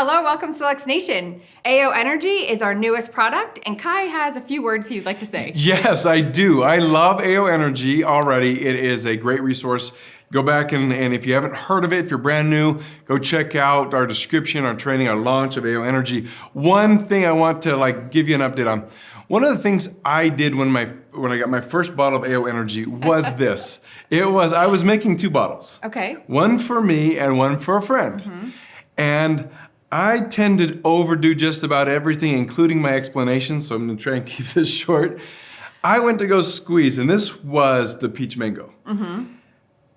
Hello, welcome Select Nation. AO Energy is our newest product, and Kai has a few words he'd like to say. Yes, I do. I love AO Energy already. It is a great resource. Go back and if you haven't heard of it, if you're brand new, go check out our description, our training, our launch of AO Energy. One thing I want to give you an update on. One of the things I did when I got my first bottle of AO Energy was this. I was making 2 bottles. Okay. One for me and one for a friend. Mm-hmm. And I tend to overdo just about everything, including my explanations, so I'm gonna try and keep this short. I went to go squeeze, and this was the peach mango. Mm-hmm.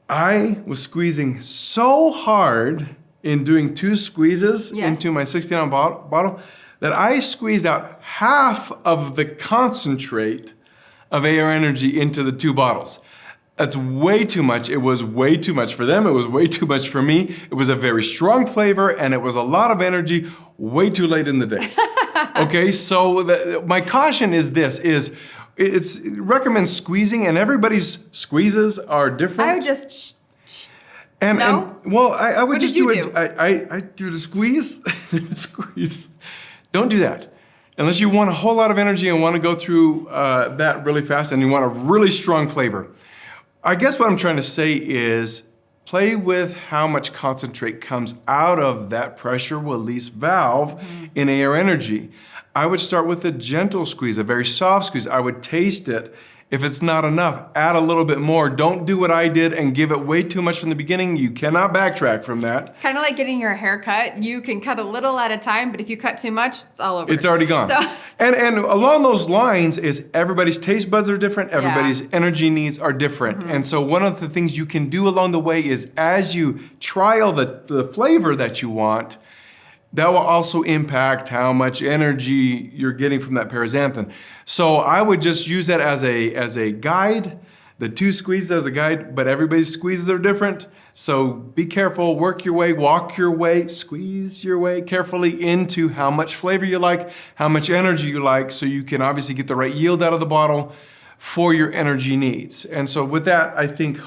I was squeezing so hard in doing 2 squeezes into my 16-ounce bottle that I squeezed out half of the concentrate of AO Energy into the 2 bottles. That's way too much. It was way too much for them. It was way too much for me. It was a very strong flavor and it was a lot of energy way too late in the day. Okay, so my caution is this, it recommends squeezing, and everybody's squeezes are different. I would just I would what just did you do it. I do the squeeze, squeeze. Don't do that. Unless you want a whole lot of energy and want to go through that really fast and you want a really strong flavor. I guess what I'm trying to say is play with how much concentrate comes out of that pressure release valve in AO Energy. I would start with a gentle squeeze, a very soft squeeze. I would taste it. If it's not enough, add a little bit more. Don't do what I did and give it way too much from the beginning. You cannot backtrack from that. It's kind of like getting your hair cut. You can cut a little at a time, but if you cut too much, it's all over. It's already gone. So. And along those lines is everybody's taste buds are different, everybody's energy needs are different. And so one of the things you can do along the way is as you trial the flavor that you want, that will also impact how much energy you're getting from that paraxanthin. So I would just use that as a guide, the 2 squeezes as a guide, but everybody's squeezes are different. So be careful, work your way, walk your way, squeeze your way carefully into how much flavor you like, how much energy you like, so you can obviously get the right yield out of the bottle for your energy needs. And so with that, I think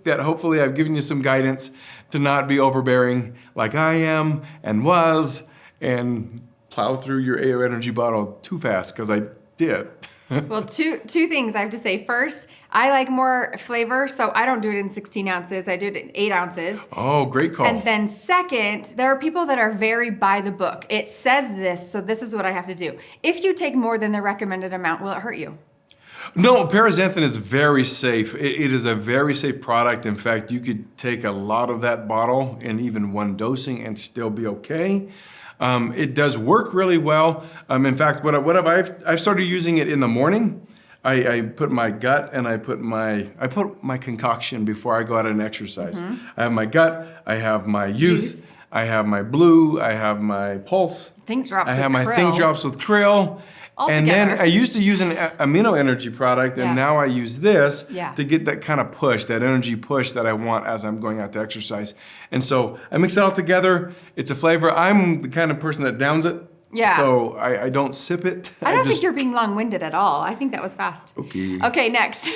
that hopefully I've given you some guidance to not be overbearing like I am and was, and plow through your AO Energy bottle too fast, because I did. Well, two things I have to say. First, I like more flavor, so I don't do it in 16 ounces. I do it in 8 ounces. Oh, great call. And then second, there are people that are very by the book. It says this, so this is what I have to do. If you take more than the recommended amount, will it hurt you? No, paraxanthin is very safe. It is a very safe product. In fact, you could take a lot of that bottle in even 1 dosing and still be okay. It does work really well. In fact, I've started using it in the morning. I put my gut and I put my concoction before I go out and exercise. I have my gut, I have my youth, I have my blue, I have my pulse. Think drops I have with my krill. Think Drops with krill. And then I used to use an amino energy product, and now I use this to get that kind of push, that energy push that I want as I'm going out to exercise. And so I mix it all together. It's a flavor. I'm the kind of person that downs it. Yeah. So I don't sip it. I don't think you're being long-winded at all. I think that was fast. Okay. Okay, next.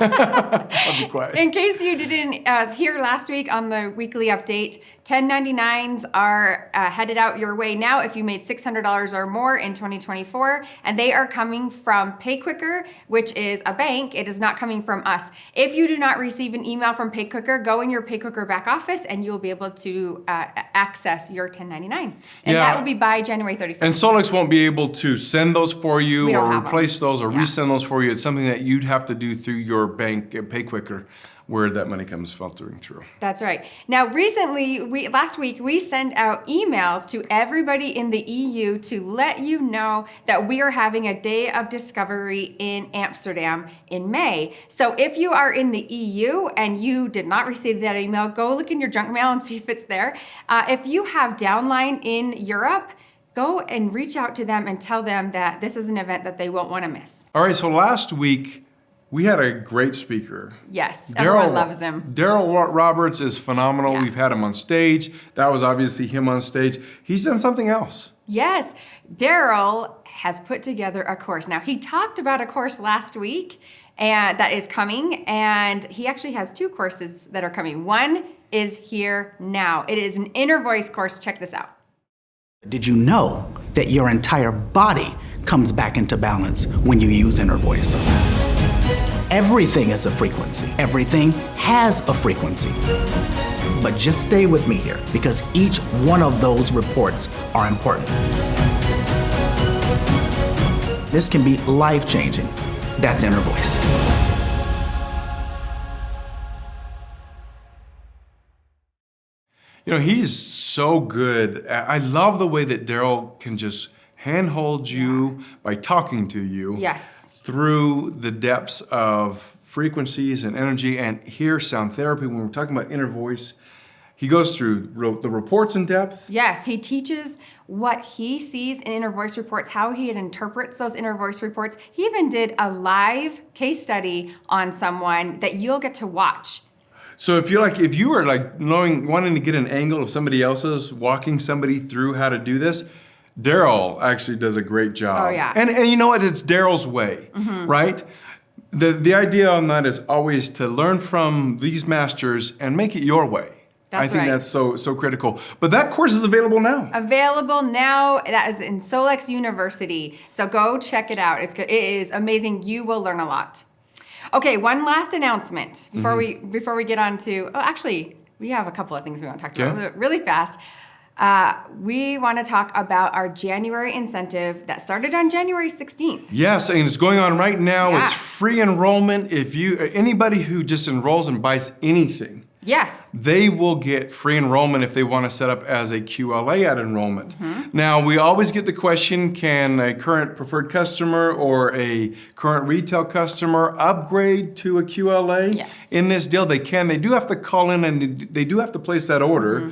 I'll be quiet. In case you didn't hear last week on the weekly update, 1099s are headed out your way now if you made $600 or more in 2024, and they are coming from PayQuicker, which is a bank. It is not coming from us. If you do not receive an email from PayQuicker, go in your PayQuicker back office and you'll be able to access your 1099. And that will be by January 31st. And Solex won't be able to send those for you or replace those or resend those for you. It's something that you'd have to do through your bank at PayQuicker, where that money comes filtering through. That's right. Now, recently, last week, we sent out emails to everybody in the EU to let you know that we are having a day of discovery in Amsterdam in May. So if you are in the EU and you did not receive that email, go look in your junk mail and see if it's there. If you have downline in Europe, go and reach out to them and tell them that this is an event that they won't want to miss. All right, so last week, we had a great speaker. Yes, everyone loves him. Darryl Roberts is phenomenal. We've had him on stage. That was obviously him on stage. He's done something else. Yes, Darryl has put together a course. Now, he talked about a course last week and that is coming, and he actually has 2 courses that are coming. One is here now. It is an inner voice course. Check this out. Did you know that your entire body comes back into balance when you use inner voice? Everything is a frequency. Everything has a frequency. But just stay with me here, because each one of those reports are important. This can be life-changing. That's inner voice. You know, he's so good. I love the way that Darryl can just handhold you by talking to you through the depths of frequencies and energy, and hear sound therapy. When we're talking about inner voice, he goes through the reports in depth. Yes, he teaches what he sees in inner voice reports, how he interprets those inner voice reports. He even did a live case study on someone that you'll get to watch. So if you were wanting to get an angle of somebody else's, walking somebody through how to do this, Darryl actually does a great job. Oh, yeah. And you know what? It's Darryl's way, right? The idea on that is always to learn from these masters and make it your way. I think that's so critical. But that course is available now. Available now. That is in Solex University. So go check it out. It is amazing. You will learn a lot. Okay, one last announcement before we get on to, actually, we have a couple of things we want to talk about really fast. We want to talk about our January incentive that started on January 16th. Yes, and it's going on right now. Yeah. It's free enrollment. If anybody who just enrolls and buys anything, they will get free enrollment if they want to set up as a QLA at enrollment. Now, we always get the question, can a current preferred customer or a current retail customer upgrade to a QLA? Yes. In this deal, they can. They do have to call in and they do have to place that order.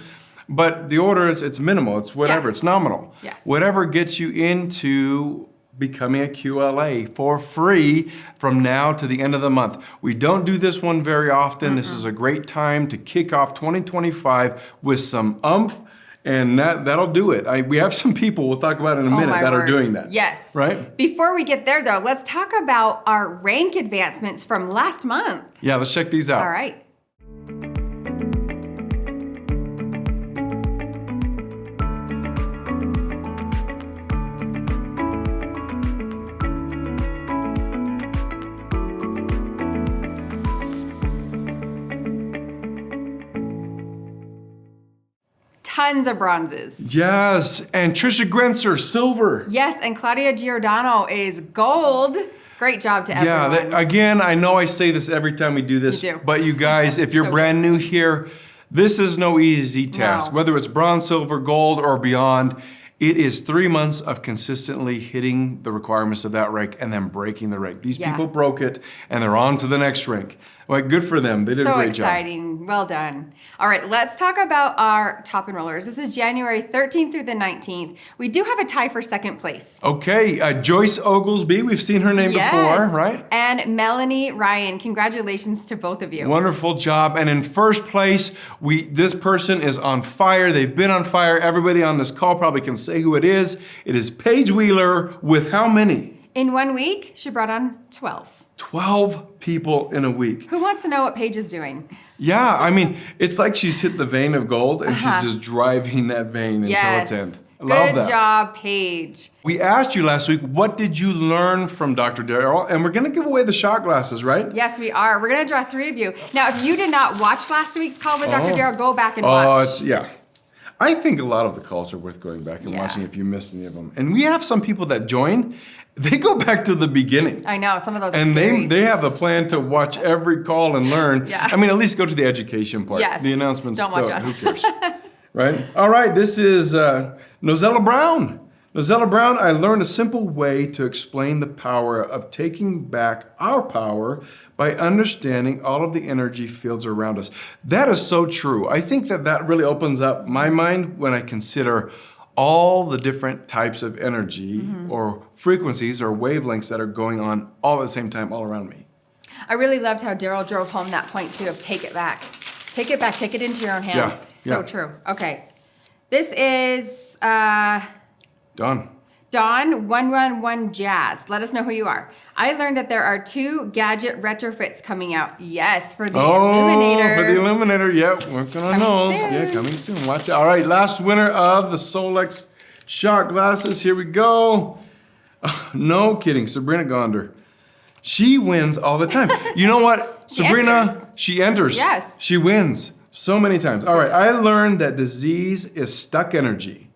But the order it's minimal. It's whatever. It's nominal. Yes. Whatever gets you into becoming a QLA for free from now to the end of the month. We don't do this one very often. This is a great time to kick off 2025 with some oomph, and that'll do it. We have some people we'll talk about in a minute that are doing that. Yes. Right? Before we get there, though, let's talk about our rank advancements from last month. Yeah, let's check these out. All right. Tons of bronzes. Yes, and Trisha Grenzer, silver. Yes, and Claudia Giordano is gold. Great job to everyone. Yeah, again, I know I say this every time we do this, but you guys, if you're brand new here, this is no easy task. Whether it's bronze, silver, gold, or beyond, it is 3 months of consistently hitting the requirements of that rank and then breaking the rank. These people broke it, and they're on to the next rank. Well, good for them. They did a great job. So exciting. Well done. All right, let's talk about our top enrollers. This is January 13th through the 19th. We do have a tie for second place. Okay, Joyce Oglesby, we've seen her name before, right? And Melanie Ryan. Congratulations to both of you. Wonderful job. And in first place, this person is on fire. They've been on fire. Everybody on this call probably can say who it is. It is Paige Wheeler with how many? In 1 week, she brought on 12. 12 people in a week. Who wants to know what Paige is doing? Yeah, I mean, it's like she's hit the vein of gold and she's just driving that vein until its end. I love that. Good job, Paige. We asked you last week, what did you learn from Dr. Darryl? And we're gonna give away the shot glasses, right? Yes, we are. We're gonna draw 3 of you. Now, if you did not watch last week's call with Dr. Darryl, go back and watch. I think a lot of the calls are worth going back and watching if you missed any of them. And we have some people that join, they go back to the beginning. I know, some of those are and scary. they have a plan to watch every call and learn. Yeah. I mean, at least go to the education part. Yes. The announcements, don't watch us. Who cares? Right? All right, this is Nozella Brown. Nozella Brown, I learned a simple way to explain the power of taking back our power by understanding all of the energy fields around us. That is so true. I think that really opens up my mind when I consider all the different types of energy or frequencies or wavelengths that are going on all at the same time all around me. I really loved how Darryl drove home that point too of take it back. Take it back, take it into your own hands. So true. Okay. This is Done. Dawn 111 Jazz. Let us know who you are. I learned that there are 2 gadget retrofits coming out. Yes, for the Illuminator. For the Illuminator, yeah, working on those. Soon. Yeah, coming soon. Watch it. All right, last winner of the Solex Shot glasses, here we go. Oh, no kidding, Sabrina Gonder. She wins all the time. You know what, Sabrina, she enters. Yes. She wins so many times. All right, I learned that disease is stuck energy.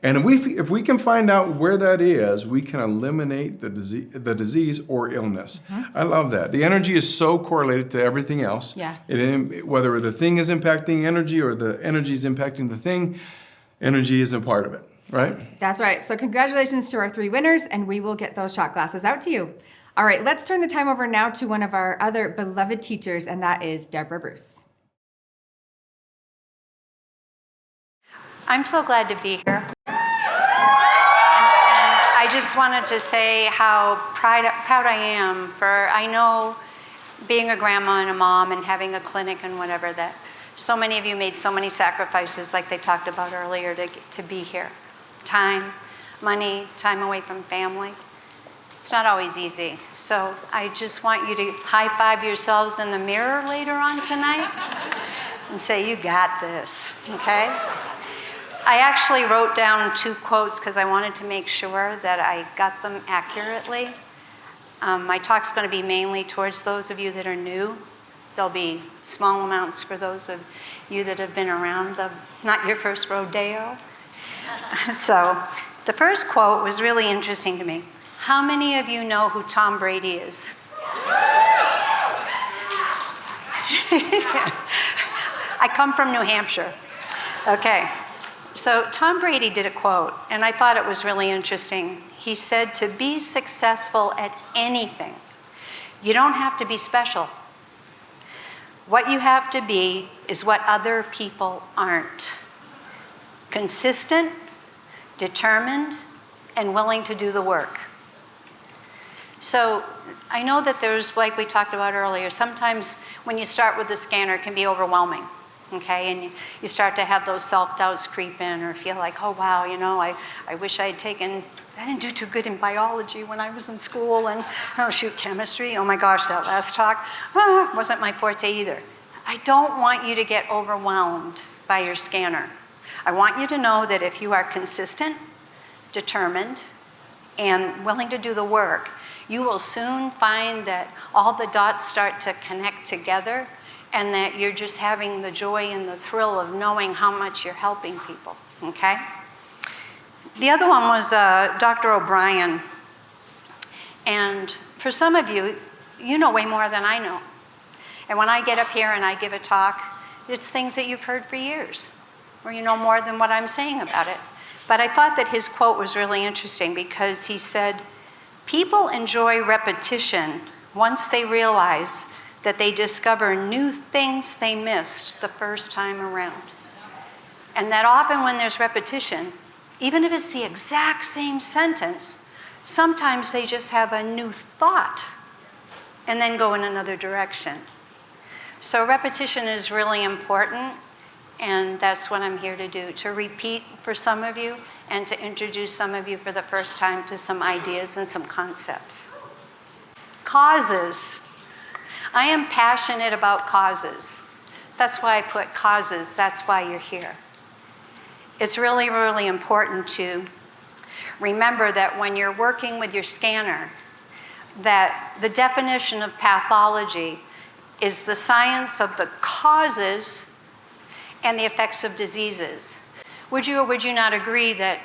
And if we can find out where that is, we can eliminate the disease or illness. I love that. The energy is so correlated to everything else. Yeah. Whether the thing is impacting energy or the energy is impacting the thing, energy is a part of it, right? That's right. So congratulations to our 3 winners, and we will get those shot glasses out to you. All right, let's turn the time over now to one of our other beloved teachers, and that is Deborah Bruce. I'm so glad to be here. And I just wanted to say how proud I am for, I know being a grandma and a mom and having a clinic and whatever, that so many of you made so many sacrifices like they talked about earlier to be here. Time, money, time away from family. It's not always easy. So I just want you to high-five yourselves in the mirror later on tonight and say, you got this, okay? I actually wrote down 2 quotes because I wanted to make sure that I got them accurately. My talk's going to be mainly towards those of you that are new. There'll be small amounts for those of you that have been around, not your first rodeo. So the first quote was really interesting to me. How many of you know who Tom Brady is? I come from New Hampshire. Okay. So Tom Brady did a quote, and I thought it was really interesting. He said, to be successful at anything, you don't have to be special. What you have to be is what other people aren't. Consistent, determined, and willing to do the work. So I know that there's, like we talked about earlier, sometimes when you start with the scanner, it can be overwhelming. Okay, and you start to have those self-doubts creep in or feel like, oh, wow, you know, I wish I didn't do too good in biology when I was in school, and, oh, shoot, chemistry, oh my gosh, that last talk, wasn't my forte either. I don't want you to get overwhelmed by your scanner. I want you to know that if you are consistent, determined, and willing to do the work, you will soon find that all the dots start to connect together, and that you're just having the joy and the thrill of knowing how much you're helping people, okay? The other one was Dr. O'Brien. And for some of you, you know way more than I know. And when I get up here and I give a talk, it's things that you've heard for years, or you know more than what I'm saying about it. But I thought that his quote was really interesting because he said, people enjoy repetition once they realize that they discover new things they missed the first time around. And that often when there's repetition, even if it's the exact same sentence, sometimes they just have a new thought and then go in another direction. So repetition is really important, and that's what I'm here to do, to repeat for some of you and to introduce some of you for the first time to some ideas and some concepts. Causes. I am passionate about causes. That's why I put causes, that's why you're here. It's really, really important to remember that when you're working with your scanner, that the definition of pathology is the science of the causes and the effects of diseases. Would you or would you not agree that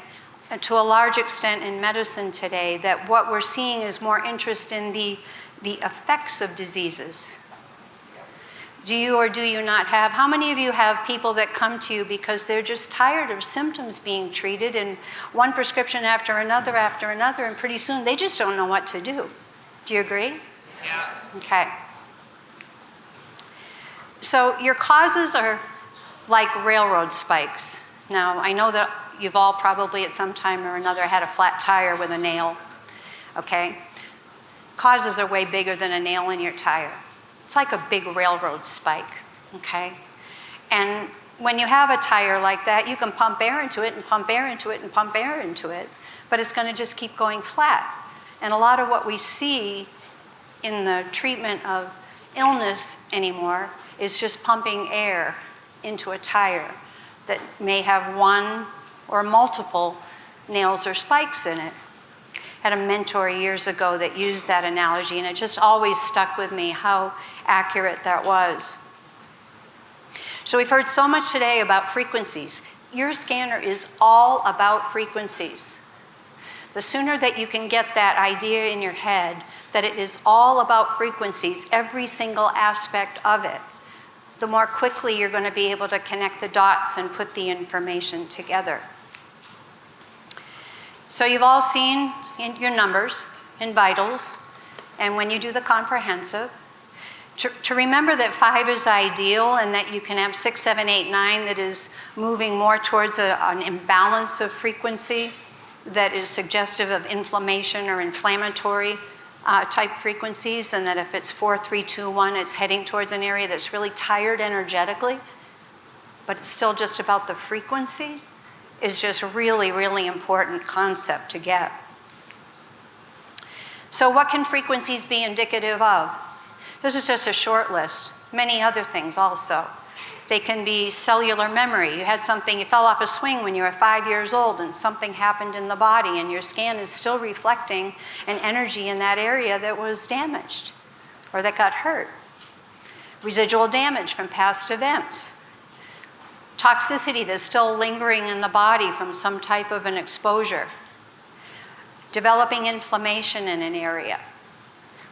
to a large extent in medicine today, that what we're seeing is more interest in the effects of diseases? Do you or do you not have? How many of you have people that come to you because they're just tired of symptoms being treated and one prescription after another, and pretty soon they just don't know what to do? Do you agree? Yes. Okay. So your causes are like railroad spikes. Now, I know that you've all probably at some time or another had a flat tire with a nail, okay? Causes are way bigger than a nail in your tire. It's like a big railroad spike, okay? And when you have a tire like that, you can pump air into it and pump air into it and pump air into it, but it's going to just keep going flat. And a lot of what we see in the treatment of illness anymore is just pumping air into a tire that may have one or multiple nails or spikes in it. I had a mentor years ago that used that analogy, and it just always stuck with me how accurate that was. So we've heard so much today about frequencies. Your scanner is all about frequencies. The sooner that you can get that idea in your head that it is all about frequencies, every single aspect of it, the more quickly you're going to be able to connect the dots and put the information together. So you've all seen in your numbers and vitals, and when you do the comprehensive, to remember that 5 is ideal and that you can have 6, 7, 8, 9 that is moving more towards an imbalance of frequency that is suggestive of inflammation or inflammatory type frequencies, and that if it's 4, 3, 2, 1, it's heading towards an area that's really tired energetically, but it's still just about the frequency, is just really, really important concept to get. So what can frequencies be indicative of? This is just a short list. Many other things also. They can be cellular memory. You had something, you fell off a swing when you were 5 years old and something happened in the body and your scan is still reflecting an energy in that area that was damaged or that got hurt. Residual damage from past events. Toxicity that's still lingering in the body from some type of an exposure. Developing inflammation in an area,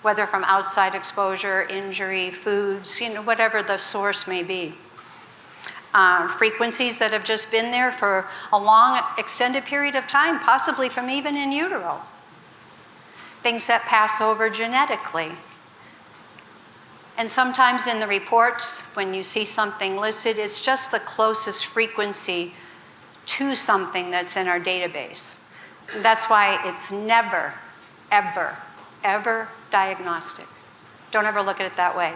whether from outside exposure, injury, foods, whatever the source may be. Frequencies that have just been there for a long, extended period of time, possibly from even in utero. Things that pass over genetically. And sometimes in the reports, when you see something listed, it's just the closest frequency to something that's in our database. And that's why it's never, ever, ever diagnostic. Don't ever look at it that way.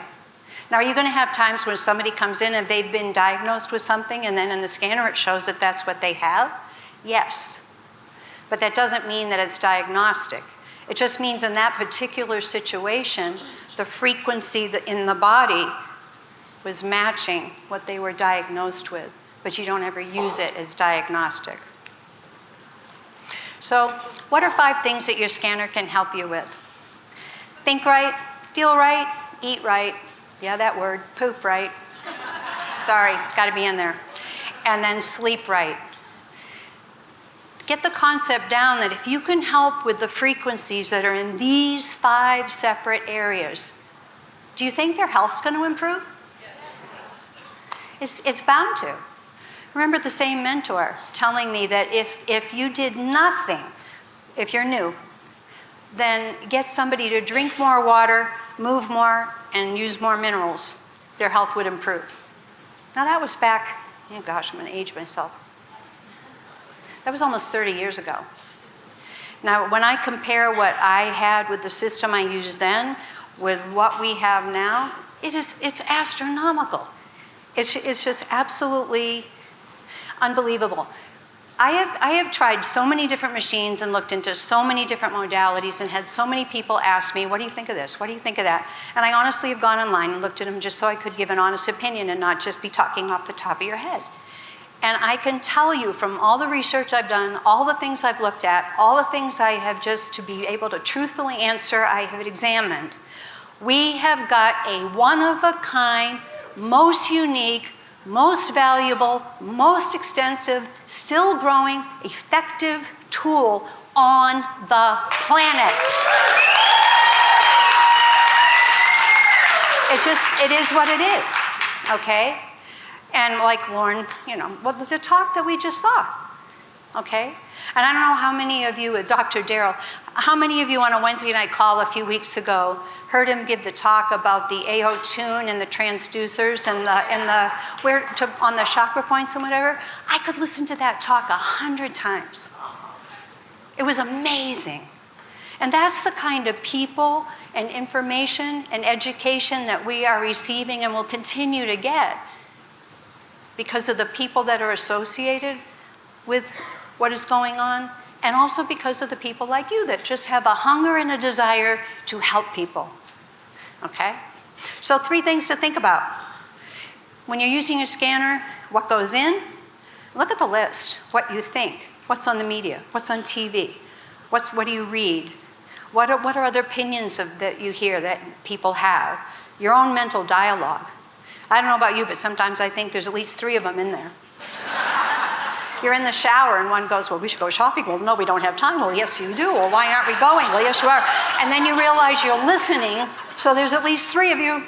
Now, are you going to have times when somebody comes in and they've been diagnosed with something and then in the scanner it shows that that's what they have? Yes. But that doesn't mean that it's diagnostic. It just means in that particular situation, the frequency in the body was matching what they were diagnosed with, but you don't ever use it as diagnostic. So, what are 5 things that your scanner can help you with? Think right, feel right, eat right. Yeah, that word, poop right. Sorry, got to be in there. And then sleep right. Get the concept down that if you can help with the frequencies that are in these 5 separate areas, do you think their health's going to improve? Yes. It's bound to. Remember the same mentor telling me that if you did nothing, if you're new, then get somebody to drink more water, move more, and use more minerals. Their health would improve. Now that was back, oh gosh, I'm going to age myself. That was almost 30 years ago. Now, when I compare what I had with the system I used then with what we have now, it's astronomical. It's just absolutely unbelievable. I have tried so many different machines and looked into so many different modalities and had so many people ask me, what do you think of this? What do you think of that? And I honestly have gone online and looked at them just so I could give an honest opinion and not just be talking off the top of your head. And I can tell you from all the research I've done, all the things I've looked at, all the things I have just to be able to truthfully answer, I have examined. We have got a one-of-a-kind, most unique, most valuable, most extensive, still growing, effective tool on the planet. It is what it is, okay? And like Lauren, the talk that we just saw, okay? And I don't know how many of you, Dr. Darryl, how many of you on a Wednesday night call a few weeks ago heard him give the talk about the AO tune and the transducers and on the chakra points and whatever? I could listen to that talk 100 times. It was amazing. And that's the kind of people and information and education that we are receiving and will continue to get because of the people that are associated with what is going on, and also because of the people like you that just have a hunger and a desire to help people, okay? So 3 things to think about. When you're using your scanner, what goes in, look at the list, what you think. What's on the media? What's on TV? What do you read? What are other opinions that you hear that people have? Your own mental dialogue. I don't know about you, but sometimes I think there's at least 3 of them in there. You're in the shower and one goes, well, we should go shopping. Well, no, we don't have time. Well, yes, you do. Well, why aren't we going? Well, yes, you are. And then you realize you're listening, so there's at least 3 of you.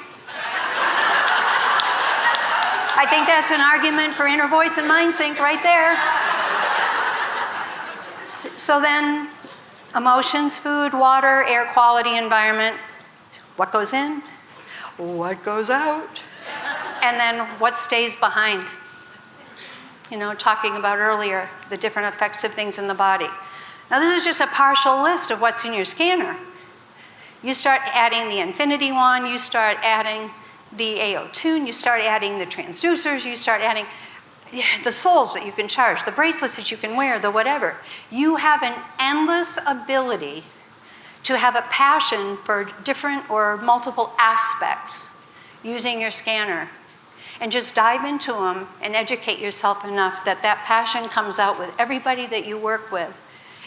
I think that's an argument for inner voice and mind sync right there. So then, emotions, food, water, air quality, environment. What goes in? What goes out? And then what stays behind? You know, talking about earlier, the different effects of things in the body. Now, this is just a partial list of what's in your scanner. You start adding the infinity one, you start adding the AO tune, you start adding the transducers, you start adding the souls that you can charge, the bracelets that you can wear, the whatever. You have an endless ability to have a passion for different or multiple aspects using your scanner. And just dive into them and educate yourself enough that that passion comes out with everybody that you work with,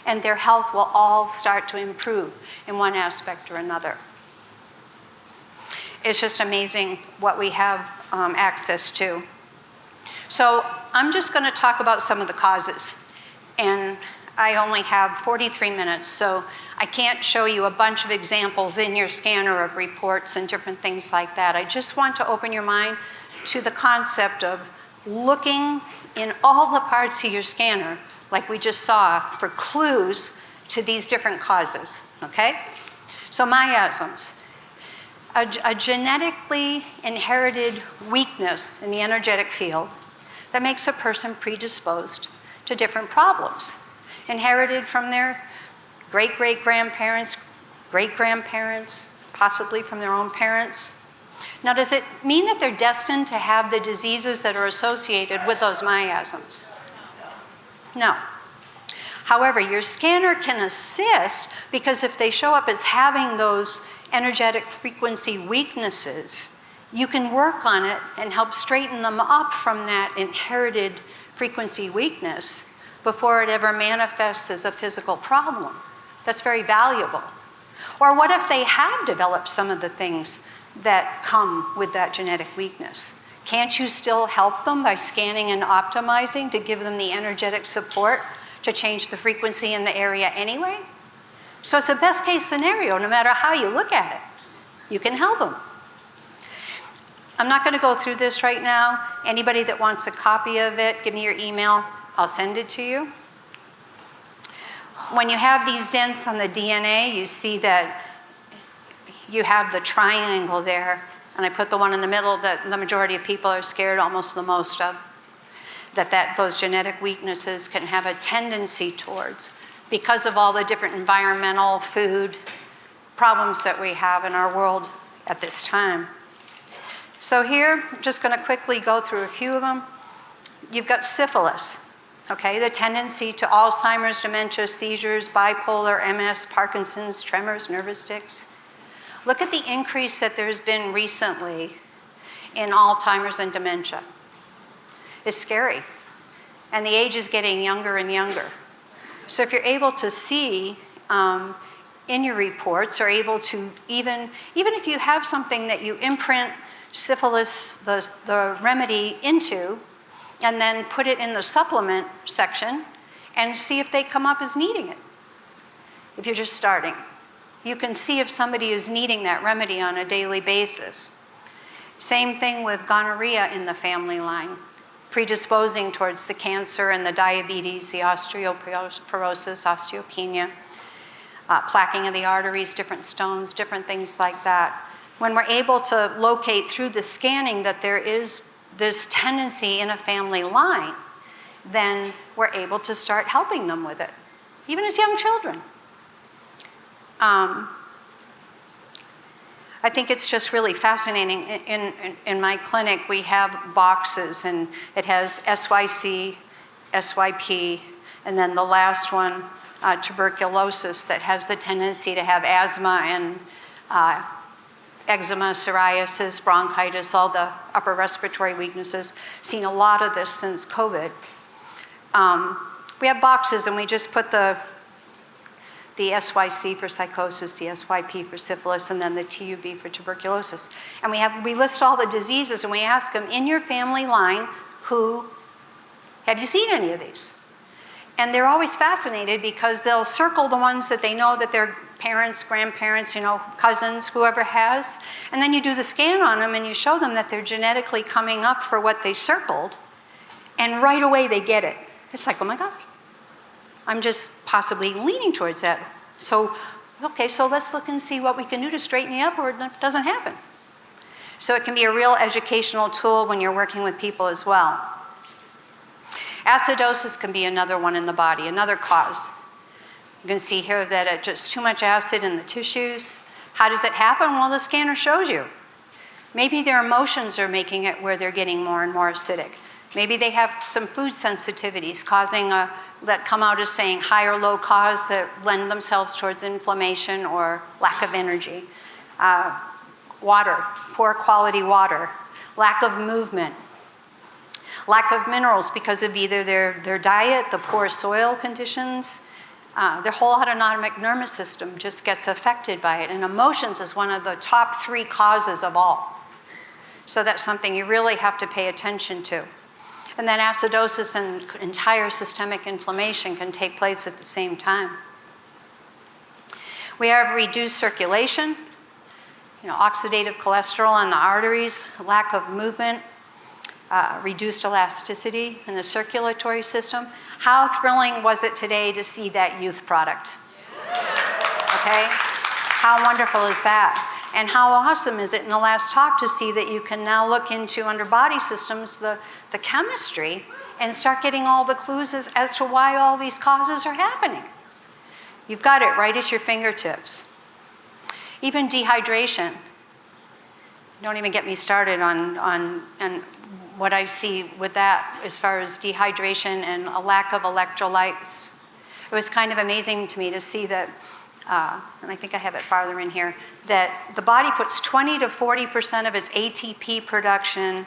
and their health will all start to improve in one aspect or another. It's just amazing what we have access to. So I'm just going to talk about some of the causes. And I only have 43 minutes, so I can't show you a bunch of examples in your scanner of reports and different things like that. I just want to open your mind to the concept of looking in all the parts of your scanner, like we just saw, for clues to these different causes, okay? So miasms, a genetically inherited weakness in the energetic field that makes a person predisposed to different problems, inherited from their great-great-grandparents, great-grandparents, possibly from their own parents. Now, does it mean that they're destined to have the diseases that are associated with those miasms? No. However, your scanner can assist, because if they show up as having those energetic frequency weaknesses, you can work on it and help straighten them up from that inherited frequency weakness before it ever manifests as a physical problem. That's very valuable. Or what if they have developed some of the things that come with that genetic weakness? Can't you still help them by scanning and optimizing to give them the energetic support to change the frequency in the area anyway? So it's a best case scenario, no matter how you look at it. You can help them. I'm not going to go through this right now. Anybody that wants a copy of it, give me your email. I'll send it to you. When you have these dents on the DNA, you see that you have the triangle there, and I put the one in the middle that the majority of people are scared almost the most of, that those genetic weaknesses can have a tendency towards because of all the different environmental, food problems that we have in our world at this time. So here, I'm just going to quickly go through a few of them. You've got syphilis, okay? The tendency to Alzheimer's, dementia, seizures, bipolar, MS, Parkinson's, tremors, nervous tics. Look at the increase that there's been recently in Alzheimer's and dementia. It's scary. And the age is getting younger and younger. So if you're able to see in your reports, or able to even if you have something that you imprint syphilis, the remedy into, and then put it in the supplement section and see if they come up as needing it. If you're just starting, you can see if somebody is needing that remedy on a daily basis. Same thing with gonorrhea in the family line, predisposing towards the cancer and the diabetes, the osteoporosis, osteopenia, plaquing of the arteries, different stones, different things like that. When we're able to locate through the scanning that there is this tendency in a family line, then we're able to start helping them with it, even as young children. I think it's just really fascinating. In my clinic, we have boxes, and it has SYC, SYP, and then the last one, tuberculosis, that has the tendency to have asthma and eczema, psoriasis, bronchitis, all the upper respiratory weaknesses. Seen a lot of this since COVID. We have boxes, and we just put the SYC for psychosis, the SYP for syphilis, and then the TUB for tuberculosis. And we list all the diseases, and we ask them, in your family line, have you seen any of these? And they're always fascinated because they'll circle the ones that they know that their parents, grandparents, cousins, whoever has. And then you do the scan on them and you show them that they're genetically coming up for what they circled. And right away they get it. It's like, oh my gosh, I'm just possibly leaning towards that. So, okay, so let's look and see what we can do to straighten you up or it doesn't happen. So it can be a real educational tool when you're working with people as well. Acidosis can be another one in the body, another cause. You can see here that just too much acid in the tissues. How does it happen? Well, the scanner shows you. Maybe their emotions are making it where they're getting more and more acidic. Maybe they have some food sensitivities that come out as saying high or low cause that lend themselves towards inflammation or lack of energy. Water, poor quality water, lack of movement, lack of minerals because of either their diet, the poor soil conditions, their whole autonomic nervous system just gets affected by it. And emotions is one of the top 3 causes of all. So that's something you really have to pay attention to. And then acidosis and entire systemic inflammation can take place at the same time. We have reduced circulation, oxidative cholesterol in the arteries, lack of movement, reduced elasticity in the circulatory system. How thrilling was it today to see that youth product? Okay? How wonderful is that? And how awesome is it in the last talk to see that you can now look into under body systems the chemistry and start getting all the clues as to why all these causes are happening. You've got it right at your fingertips. Even dehydration. Don't even get me started on what I see with that as far as dehydration and a lack of electrolytes. It was kind of amazing to me to see that, and I think I have it farther in here, that the body puts 20 to 40% of its ATP production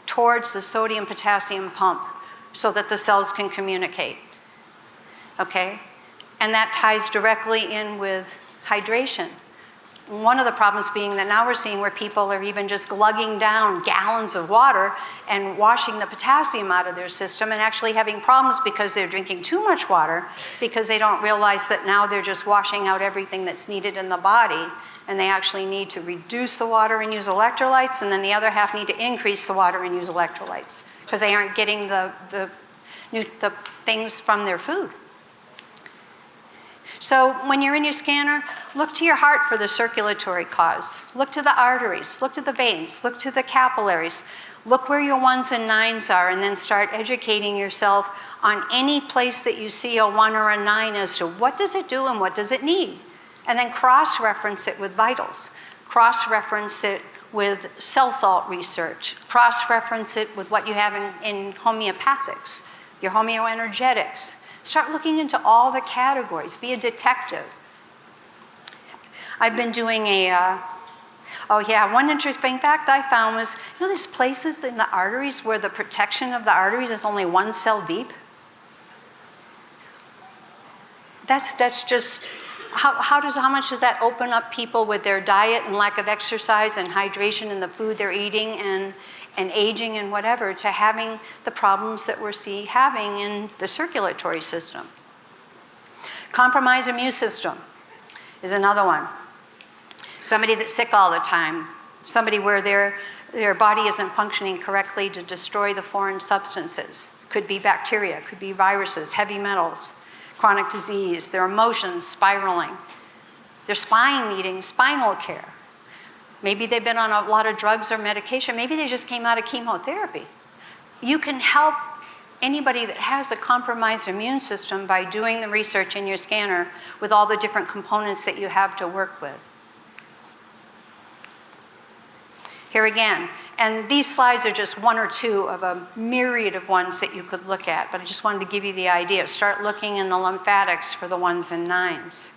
towards the sodium-potassium pump so that the cells can communicate, okay? And that ties directly in with hydration. One of the problems being that now we're seeing where people are even just glugging down gallons of water and washing the potassium out of their system and actually having problems because they're drinking too much water because they don't realize that now they're just washing out everything that's needed in the body and they actually need to reduce the water and use electrolytes, and then the other half need to increase the water and use electrolytes because they aren't getting the things from their food. So when you're in your scanner, look to your heart for the circulatory cause. Look to the arteries, look to the veins, look to the capillaries. Look where your 1s and 9s are and then start educating yourself on any place that you see a 1 or a 9 as to what does it do and what does it need. And then cross-reference it with vitals. Cross-reference it with cell salt research. Cross-reference it with what you have in homeopathics, your homeoenergetics. Start looking into all the categories. Be a detective. I've been doing one interesting fact I found was, there's places in the arteries where the protection of the arteries is only 1 cell deep. That's just, how much does that open up people with their diet and lack of exercise and hydration and the food they're eating and aging and whatever to having the problems that we're having in the circulatory system. Compromised immune system is another one. Somebody that's sick all the time, somebody where their body isn't functioning correctly to destroy the foreign substances. Could be bacteria, could be viruses, heavy metals, chronic disease, their emotions spiraling, their spine needing spinal care. Maybe they've been on a lot of drugs or medication. Maybe they just came out of chemotherapy. You can help anybody that has a compromised immune system by doing the research in your scanner with all the different components that you have to work with. Here again, and these slides are just 1 or 2 of a myriad of ones that you could look at, but I just wanted to give you the idea. Start looking in the lymphatics for the 1s and 9s.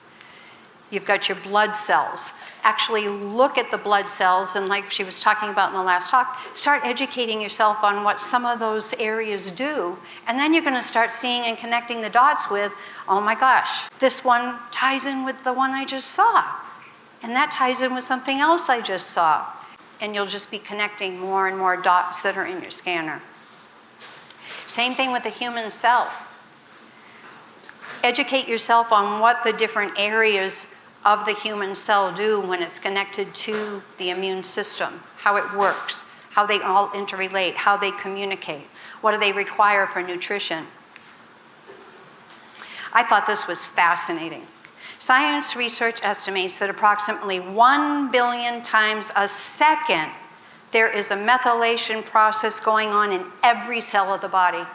You've got your blood cells. Actually look at the blood cells, and like she was talking about in the last talk, start educating yourself on what some of those areas do, and then you're going to start seeing and connecting the dots with, oh my gosh, this one ties in with the one I just saw, and that ties in with something else I just saw, and you'll just be connecting more and more dots that are in your scanner. Same thing with the human cell. Educate yourself on what the different areas of the human cell do when it's connected to the immune system, how it works, how they all interrelate, how they communicate, what do they require for nutrition. I thought this was fascinating. Science research estimates that approximately 1 billion times a second there is a methylation process going on in every cell of the body.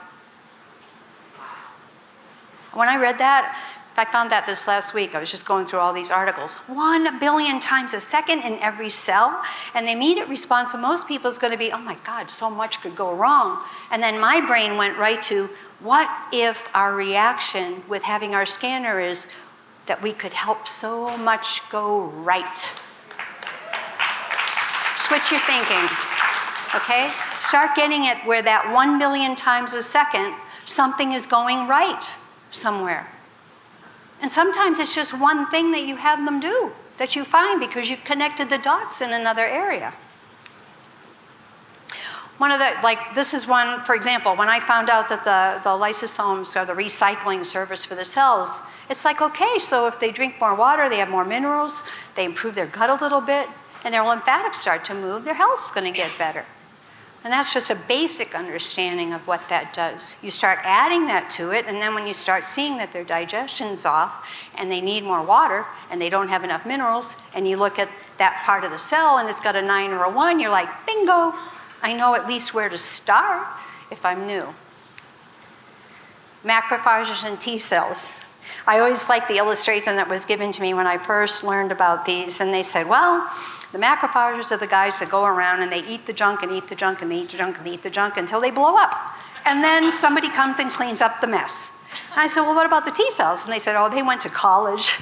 When I read that, I found that this last week. I was just going through all these articles. 1 billion times a second in every cell. And the immediate response of most people is going to be, oh my God, so much could go wrong. And then my brain went right to, what if our reaction with having our scanner is that we could help so much go right? Switch your thinking, okay? Start getting it where that 1 billion times a second, something is going right somewhere. And sometimes it's just one thing that you have them do that you find because you've connected the dots in another area. One of the, like, this is one, for example, when I found out that the lysosomes are the recycling service for the cells, it's like, okay, so if they drink more water, they have more minerals, they improve their gut a little bit, and their lymphatics start to move, their health's going to get better. And that's just a basic understanding of what that does. You start adding that to it, and then when you start seeing that their digestion's off and they need more water and they don't have enough minerals, and you look at that part of the cell and it's got a 9 or a 1, you're like, bingo, I know at least where to start if I'm new. Macrophages and T cells. I always liked the illustration that was given to me when I first learned about these, and they said, well, the macrophages are the guys that go around and they eat the junk and eat the junk and they eat the junk and they eat the junk until they blow up. And then somebody comes and cleans up the mess. And I said, well, what about the T cells? And they said, oh, they went to college.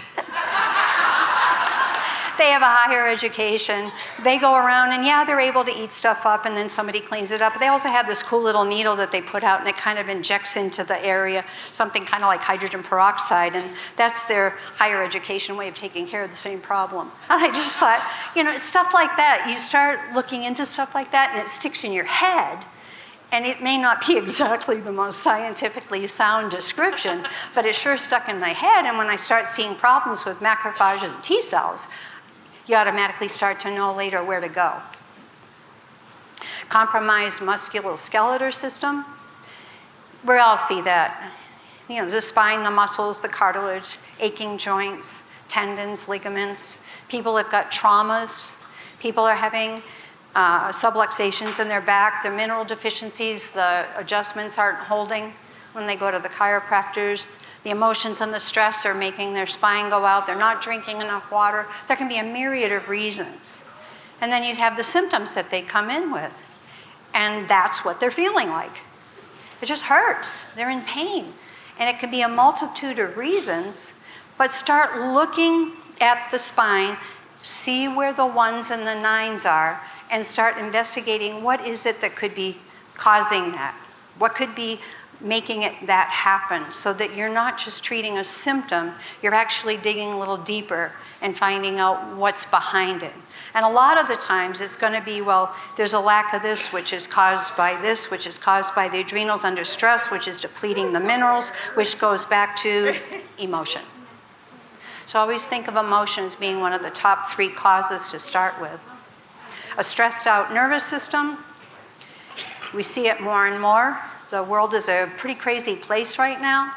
They have a higher education. They go around and yeah, they're able to eat stuff up and then somebody cleans it up. But they also have this cool little needle that they put out and it kind of injects into the area, something kind of like hydrogen peroxide. And that's their higher education way of taking care of the same problem. And I just thought, you know, stuff like that, you start looking into stuff like that and it sticks in your head. And it may not be exactly the most scientifically sound description, but it sure stuck in my head. And when I start seeing problems with macrophages and T cells, you automatically start to know later where to go. Compromised musculoskeletal system. We all see that. You know, the spine, the muscles, the cartilage, aching joints, tendons, ligaments. People have got traumas. People are having subluxations in their back, their mineral deficiencies, the adjustments aren't holding when they go to the chiropractors. The emotions and the stress are making their spine go out. They're not drinking enough water. There can be a myriad of reasons. And then you'd have the symptoms that they come in with. And that's what they're feeling like. It just hurts. They're in pain. And it could be a multitude of reasons, but start looking at the spine, see where the 1s and the 9s are, and start investigating what is it that could be causing that. What could be making it that happen so that you're not just treating a symptom, you're actually digging a little deeper and finding out what's behind it. And a lot of the times it's going to be, well, there's a lack of this, which is caused by this, which is caused by the adrenals under stress, which is depleting the minerals, which goes back to emotion. So always think of emotion as being one of the top 3 causes to start with. A stressed out nervous system, we see it more and more. The world is a pretty crazy place right now.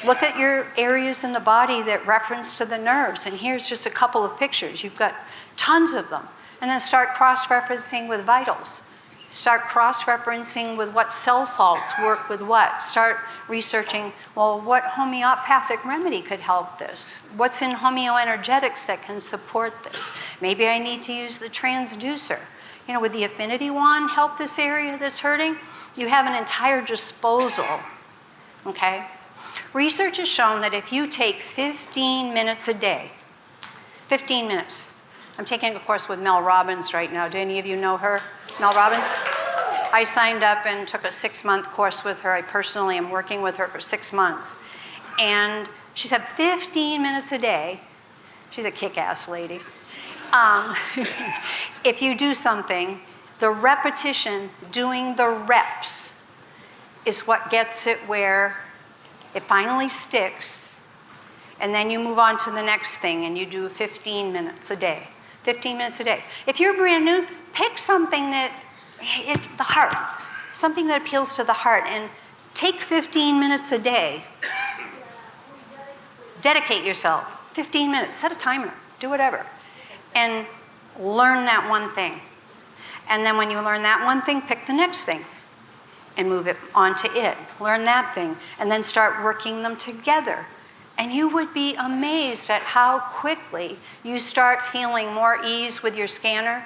Look at your areas in the body that reference to the nerves, and here's just a couple of pictures. You've got tons of them. And then start cross-referencing with vitals. Start cross-referencing with what cell salts work with what. Start researching, well, what homeopathic remedy could help this? What's in homeoenergetics that can support this? Maybe I need to use the transducer. You know, would the affinity wand help this area that's hurting? You have an entire disposal, okay? Research has shown that if you take 15 minutes a day 15 minutes. I'm taking a course with Mel Robbins right now. Do any of you know her? Mel Robbins? I signed up and took a 6-month course with her. I personally am working with her for 6 months. And she said 15 minutes a day. She's a kick-ass lady. If you do something, the repetition, doing the reps, is what gets it where it finally sticks, and then you move on to the next thing and you do 15 minutes a day. 15 minutes a day. If you're brand new, pick something that it's the heart, something that appeals to the heart, and take 15 minutes a day. Dedicate yourself. 15 minutes, set a timer, do whatever, and learn that one thing. And then when you learn that one thing, pick the next thing and move it onto it. Learn that thing, and then start working them together. And you would be amazed at how quickly you start feeling more ease with your scanner,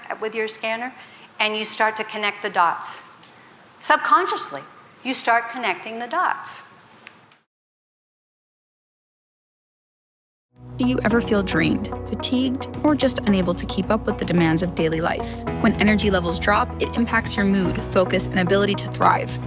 and you start to connect the dots. Subconsciously, you start connecting the dots. Do you ever feel drained, fatigued, or just unable to keep up with the demands of daily life? When energy levels drop, it impacts your mood, focus, and ability to thrive.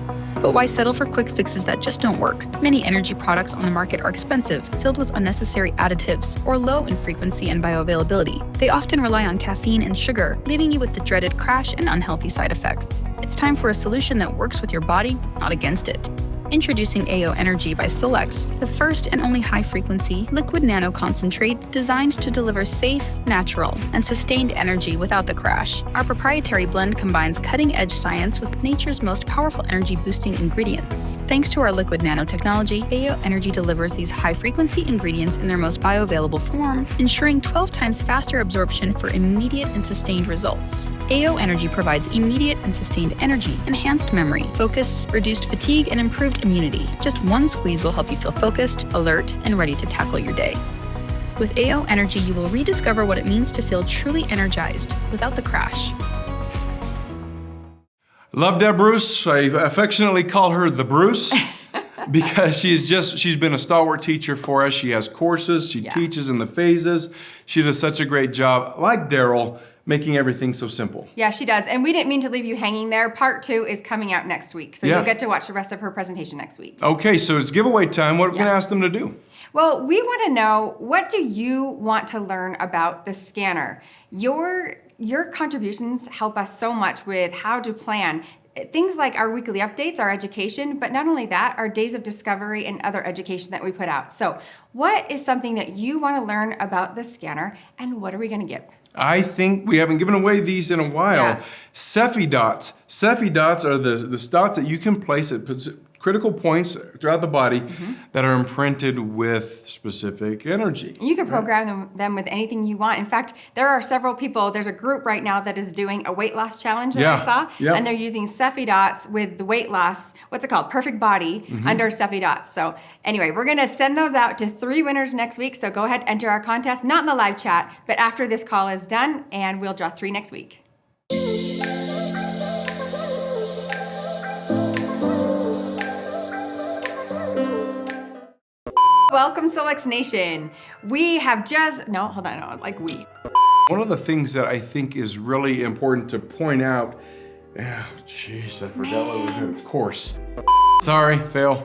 But why settle for quick fixes that just don't work? Many energy products on the market are expensive, filled with unnecessary additives, or low in frequency and bioavailability. They often rely on caffeine and sugar, leaving you with the dreaded crash and unhealthy side effects. It's time for a solution that works with your body, not against it. Introducing AO Energy by Solex, the first and only high-frequency liquid nano concentrate designed to deliver safe, natural, and sustained energy without the crash. Our proprietary blend combines cutting-edge science with nature's most powerful energy-boosting ingredients. Thanks to our liquid nanotechnology, AO Energy delivers these high-frequency ingredients in their most bioavailable form, ensuring 12 times faster absorption for immediate and sustained results. AO Energy provides immediate and sustained energy, enhanced memory, focus, reduced fatigue, and improved immunity. Just one squeeze will help you feel focused, alert, and ready to tackle your day. With AO Energy, you will rediscover what it means to feel truly energized without the crash. Love Deb Bruce. I affectionately call her the Bruce because she's been a stalwart teacher for us. She has courses, she teaches in the phases. She does such a great job, like Darryl, making everything so simple. Yeah, she does. And we didn't mean to leave you hanging there. Part 2 is coming out next week. So you'll get to watch the rest of her presentation next week. Okay, so it's giveaway time. What are we going to ask them to do? Well, we want to know, what do you want to learn about the scanner? Your contributions help us so much with how to plan. Things like our weekly updates, our education, but not only that, our days of discovery and other education that we put out. So what is something that you want to learn about the scanner, and what are we going to give? I think we haven't given away these in a while. Yeah. Cepheid dots. Cepheid dots are the dots that you can place at critical points throughout the body that are imprinted with specific energy. You can program them with anything you want. In fact, there are several people, there's a group right now that is doing a weight loss challenge that I saw, and they're using Cepheid dots with the weight loss, what's it called, Perfect Body, under Cepheid dots. So anyway, we're gonna send those out to 3 winners next week, so go ahead, enter our contest, not in the live chat, but after this call is done, and we'll draw 3 next week. Welcome, Solex Nation. We have just, no, hold on, no, like we. One of the things that I think is really important to point out, jeez, I forgot what we did, of course. Sorry, fail.